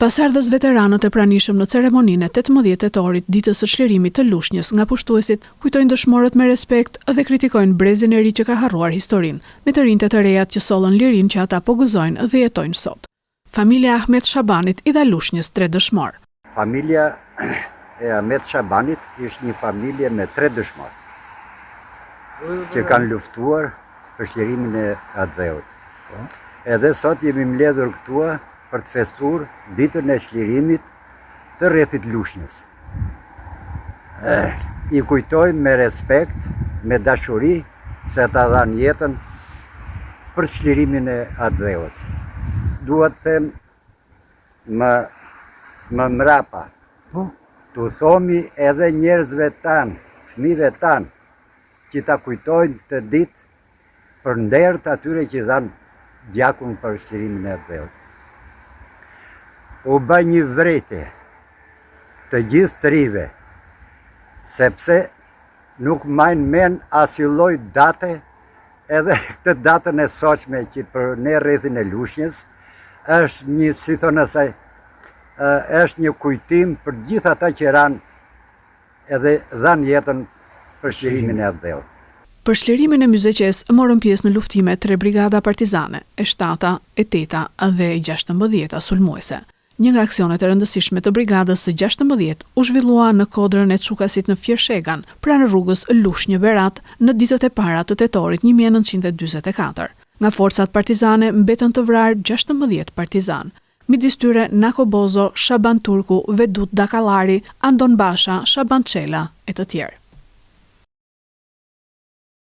Pasardhës veteranët e pranishëm në ceremoninë e 18 tetorit ditës së çlirimit të Lushnjës nga pushtuesit kujtojnë dëshmorët me respekt dhe kritikojnë brezin e ri që ka harruar historinë, me të rinjtë të rejat që sollën lirinë që ata po gëzojnë dhe jetojnë sot. Familja Ahmet Shabanit i dha Lushnjës 3 dëshmor. Familja e Ahmet Shabanit ishte një familje me 3 dëshmor që kanë luftuar për çlirimin e Atdheut. Edhe sot jemi mbledhur këtu për të festuar ditën e çlirimit të rrethit Lushnjës. I kujtojmë me respekt, me dashuri, se ata dhanë jetën për çlirimin e Atdheut. Dua të them më mrapa, t'u thomi edhe njerëzve tanë, fëmijëve tanë, që ta kujtojnë këtë ditë për nder të atyre që dhanë gjakun për çlirimin e Atdheut. U bë një vrejtje të gjithë të rive, sepse nuk majnë men asnjë lloj date, edhe këtë datën e sotshme që për ne rrethin e Lushnjës është një, si thonë asaj, është një kujtim për gjithë ata që ranë edhe dhanë jetën për çlirimin e Atdheut. Për çlirimin e Myzeqes morën pjesë në luftime 3 brigada partizane, e 7-ta, e 8-ta dhe e 16-ta sulmuese. Një nga aksionet e rëndësishme të brigadës së 16 u zhvillua në kodrën e Çukasit në Fiershegan, pranë rrugës Lushnjë-Berat, në ditët e para të tetorit 1944. Nga forcat partizane mbetën të vrarë 16 partizan. Midis tyre Nako Bozo, Shaban Turku, Vedut Dakallari, Andon Basha, Shaban Çela e të tjerë.